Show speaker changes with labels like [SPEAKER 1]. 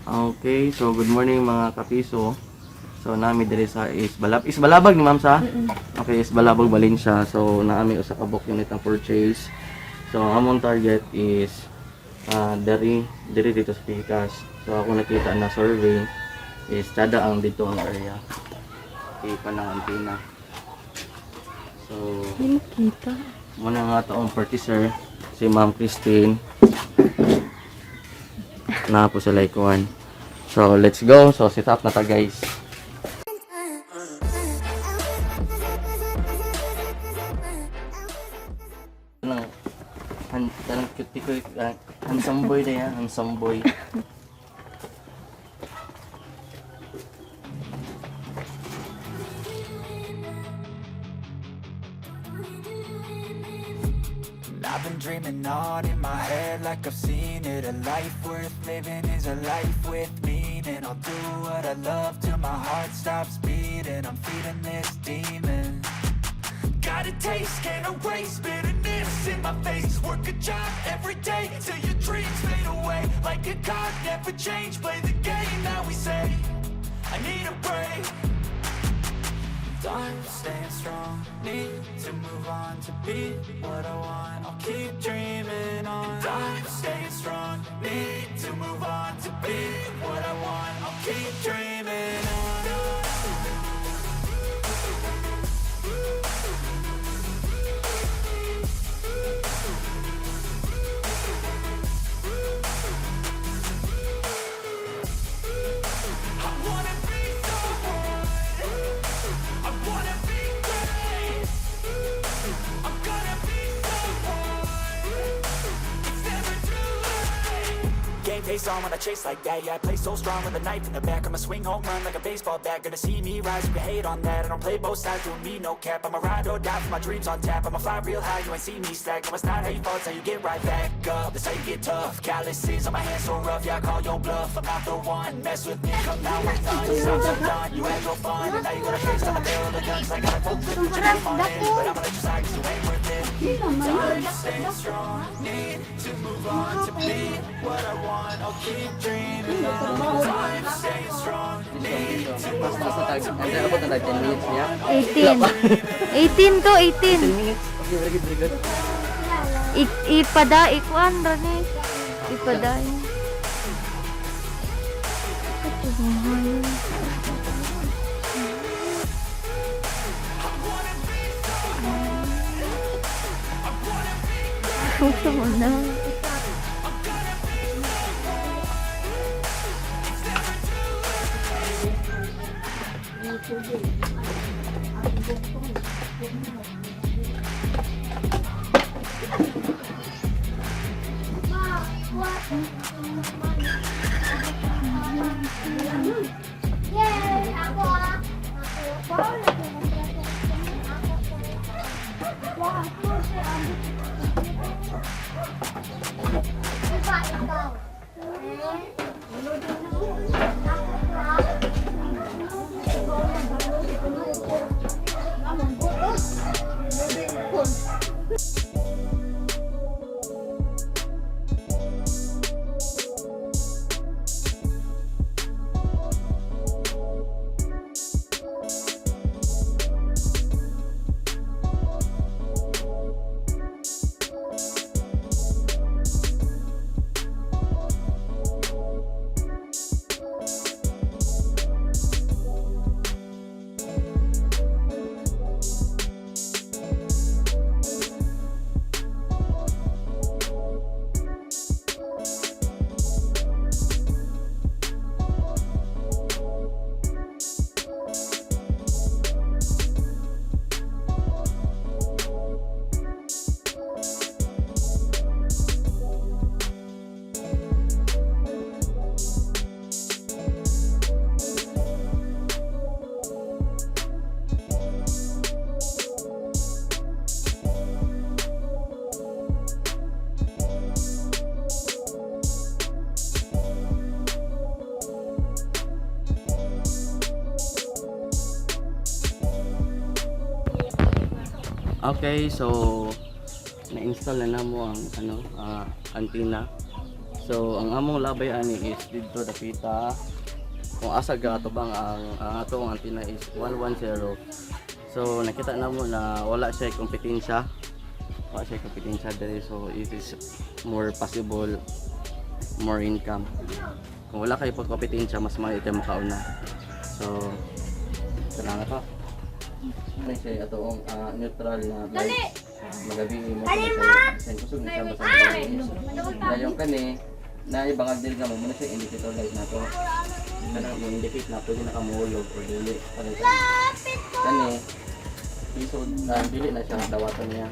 [SPEAKER 1] Okay, so good morning mga kapiso. So nami diri sa Isbalabag ni ma'am sa. Okay, Isbalabag Valencia. So naami usa ka book unit ang purchase. So among target is diri dito sa Picas. So ako nakita na survey is tada ang dito ang area. Okay, panang antina. So
[SPEAKER 2] Hindi makita.
[SPEAKER 1] muna nga taong purchaser si Ma'am Christine. Na po sa like 1. So let's go. So set up na ta guys. Tanang cute ko handsome boy na yan, handsome boy.
[SPEAKER 3] I've been dreaming on in my head like I've seen it. A life worth living is a life with meaning. I'll do what I love till my heart stops beating. I'm feeding this demon. Got a taste, can't erase bitterness in my face. Work a job every day till your dreams fade away. Like a card, never change, play the game that we say. I need a break. I'm staying strong, need to move on to be what I want. I'll keep dreaming on. I'm staying strong, need to move on to be what I want. I'll keep dreaming on. I wanna be someone. I wanna be great. I'm gonna be someone. It's never too late. Game face on when I chase like that. Yeah, I play so strong with a knife in the back. I'ma swing home run like a baseball bat. Gonna see me rise, you can hate on that. I don't play both sides, doing me no cap. I'ma ride or die for my dreams on tap. I'ma fly real high, you ain't see me stack. No, it's not how you fall, it's how you get right back up. That's how you get tough. Calluses on my hands so rough, yeah, I call your bluff. I'm not the one, mess with me, come down with none. I'm so done, you had your fun. And now you gonna face on the barrel of guns. Like I hope that you get on it. But I'ma let you slide 'cause you ain't worth it. I'm staying strong, need to move on to be what I want. I'll keep dreaming on. I'm staying strong, need to move on to be
[SPEAKER 1] Abot na 10 minutes niya.
[SPEAKER 2] 18. 18 to, 18.
[SPEAKER 1] 10 minutes. Okay, very good, very good.
[SPEAKER 2] Ipada, ikuan, Rani. Ipada. Ito mahal. Ito mo na. Okay, so na-install na mo ang antenna.
[SPEAKER 1] So ang among labay ani is dito dapita. Kung asa ga ato bang ang atong antenna is 110. So nakita na mo na wala siya kompetensya. Wala siya kompetensya dere, so it is more possible more income. Kung wala kayo pagkompetensya, mas maayo kayo makauna. So salamat pa. Ano siya atong neutral na light. Magabi mo sa kusog na siya basta. Dayon kani na ibangag din ka mo muna siya indicator light na to. Kanang yung indicate na pwede na kamuhulog or dili. Kani PISO dili na siya dawatan niya.